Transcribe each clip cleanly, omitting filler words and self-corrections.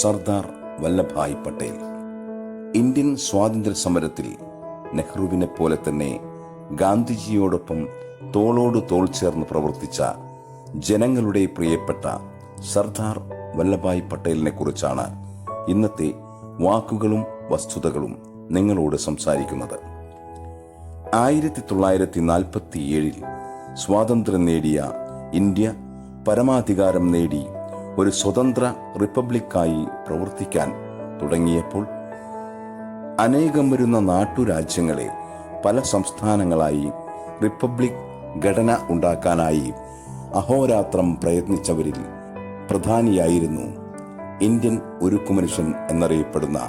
Sardar Vallabhbhai Patel. Indian സ്വാതന്ത്ര്യ സമരത്തിൽ നെഹ്റുവിനെ പോലെ തന്നെ ഗാന്ധിജിയോടൊപ്പം തോളോട് തോൾ ചേർന്ന് പ്രവർത്തിച്ച ജനങ്ങളുടെ പ്രിയപ്പെട്ട സർദാർ വല്ലഭായ് പട്ടേലിനെ കുറിച്ചാണ് ഇന്നത്തെ വാക്കുകളും വസ്തുതകളും നിങ്ങളോട് സംസാരിക്കുന്നത്. 1947 സ്വാതന്ത്ര്യം നേടിയ ഇന്ത്യ പരമാധികാരം നേടി ഒരു സ്വതന്ത്ര റിപ്പബ്ലിക്കായി പ്രവർത്തിക്കാൻ തുടങ്ങിയപ്പോൾ അനേകം വരുന്ന നാട്ടുരാജ്യങ്ങളെ പല സംസ്ഥാനങ്ങളായി റിപ്പബ്ലിക് ഘടന ഉണ്ടാക്കാനായി അഹോരാത്രം പ്രയത്നിച്ചവരിൽ പ്രധാനിയായിരുന്നു ഇന്ത്യൻ ഉരുക്കുമനുഷ്യൻ എന്നറിയപ്പെടുന്ന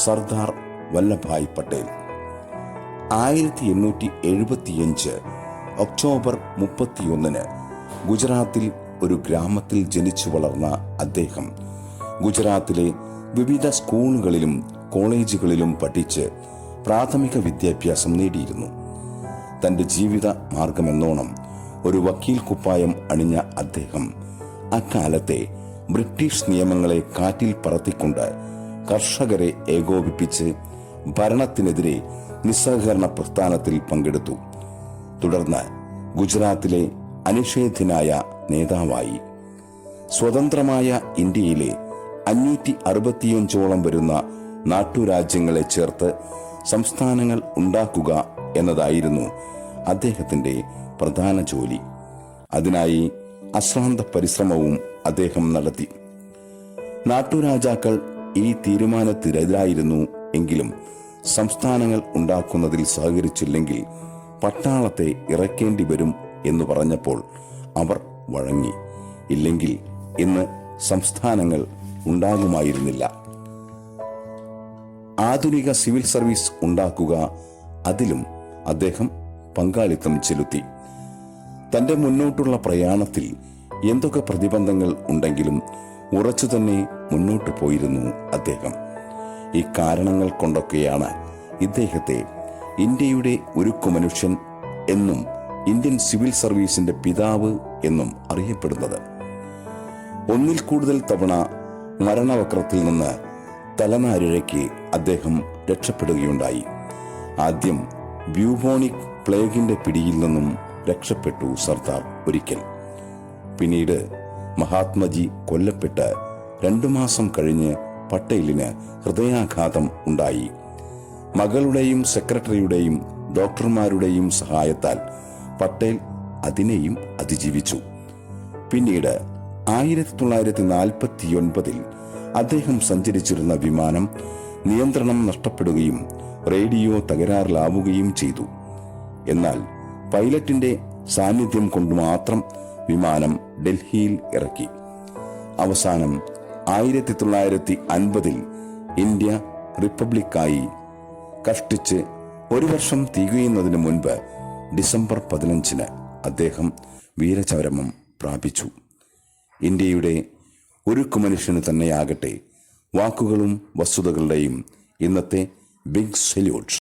സർദാർ വല്ലഭായ് പട്ടേൽ. 1875 ഒക്ടോബർ 31 ഗുജറാത്തിൽ ഒരു ഗ്രാമത്തിൽ ജനിച്ചു വളർന്ന അദ്ദേഹം ഗുജറാത്തിലെ വിവിധ സ്കൂളുകളിലും കോളേജുകളിലും പഠിച്ച് പ്രാഥമിക വിദ്യാഭ്യാസം നേടിയിരുന്നു. തന്റെ ജീവിത മാർഗമെന്നോണം ഒരു വക്കീൽ കുപ്പായം അണിഞ്ഞ അദ്ദേഹം അക്കാലത്തെ ബ്രിട്ടീഷ് നിയമങ്ങളെ കാറ്റിൽ പറത്തിക്കൊണ്ട് കർഷകരെ ഏകോപിപ്പിച്ച് ഭരണത്തിനെതിരെ നിസ്സഹകരണ പ്രസ്ഥാനത്തിൽ പങ്കെടുത്തു. തുടർന്ന് ഗുജറാത്തിലെ അനിഷേധ്യനായ നേതാവായി. സ്വതന്ത്രമായ ഇന്ത്യയിലെ 565 വരുന്ന നാട്ടുരാജ്യങ്ങളെ ചേർത്ത് സംസ്ഥാനങ്ങൾ ഉണ്ടാക്കുക എന്നതായിരുന്നു അദ്ദേഹത്തിന്റെ പ്രധാന ജോലി. അതിനായി അശ്രാന്ത പരിശ്രമവും അദ്ദേഹം നടത്തി. നാട്ടുരാജാക്കൾ ഈ തീരുമാനത്തിനെതിരായിരുന്നു എങ്കിലും സംസ്ഥാനങ്ങൾ ഉണ്ടാക്കുന്നതിൽ സഹകരിച്ചില്ലെങ്കിൽ പട്ടാളത്തെ ഇറക്കേണ്ടി വരും എന്ന് പറഞ്ഞപ്പോൾ അവർ വഴങ്ങി. ഇല്ലെങ്കിൽ ഇന്ന് സംസ്ഥാനങ്ങൾ ഉണ്ടാകുമായിരുന്നില്ല. ആധുനിക സിവിൽ സർവീസ് ഉണ്ടാക്കുക, അതിലും അദ്ദേഹം പങ്കാളിത്തം ചെലുത്തി. തന്റെ മുന്നോട്ടുള്ള പ്രയാണത്തിൽ എന്തൊക്കെ പ്രതിബന്ധങ്ങൾ ഉണ്ടെങ്കിലും ഉറച്ചു തന്നെ മുന്നോട്ടു പോയിരുന്നു അദ്ദേഹം. ഈ കാരണങ്ങൾ കൊണ്ടൊക്കെയാണ് ഇദ്ദേഹത്തെ ഇന്ത്യയുടെ ഉരുക്കുമനുഷ്യൻ എന്നും ഇന്ത്യൻ സിവിൽ സർവീസിന്റെ പിതാവ് എന്നും അറിയപ്പെടുന്നത്. ഒന്നിൽ കൂടുതൽ തവണ മരണവക്രത്തിൽ നിന്ന് തലനാരിഴയ്ക്ക് അദ്ദേഹം രക്ഷപ്പെടുകയുണ്ടായി. ആദ്യം ബ്യൂബോണിക് പ്ലേഗിന്റെ പിടിയിൽ നിന്നും രക്ഷപ്പെട്ടു സർദാർ ഒരിക്കൽ. പിന്നീട് മഹാത്മജി കൊല്ലപ്പെട്ട് 2 മാസം കഴിഞ്ഞ് പട്ടേലിന് ഹൃദയാഘാതം ഉണ്ടായി. മകളുടെയും സെക്രട്ടറിയുടെയും ഡോക്ടർമാരുടെയും സഹായത്താൽ പട്ടേൽ അതിനെയും അതിജീവിച്ചു. പിന്നീട് 1949 അദ്ദേഹം സഞ്ചരിച്ചിരുന്ന വിമാനം നിയന്ത്രണം നഷ്ടപ്പെടുകയും റേഡിയോ തകരാറിലാവുകയും ചെയ്തു. എന്നാൽ പൈലറ്റിന്റെ സാന്നിധ്യം കൊണ്ട് മാത്രം വിമാനം ഡൽഹിയിൽ ഇറക്കി. അവസാനം 1950 ഇന്ത്യ റിപ്പബ്ലിക്കായി കഷ്ടിച്ച് 1 വർഷം തികയുന്നതിന് മുൻപ് ഡിസംബർ 15 അദ്ദേഹം വീരചരമം പ്രാപിച്ചു. ഇന്ത്യയുടെ ഉരുക്കുമനുഷ്യന് തന്നെയാകട്ടെ വാക്കുകളും വസ്തുതകളുടെയും ഇന്നത്തെ ബിഗ് സല്യൂട്ട്.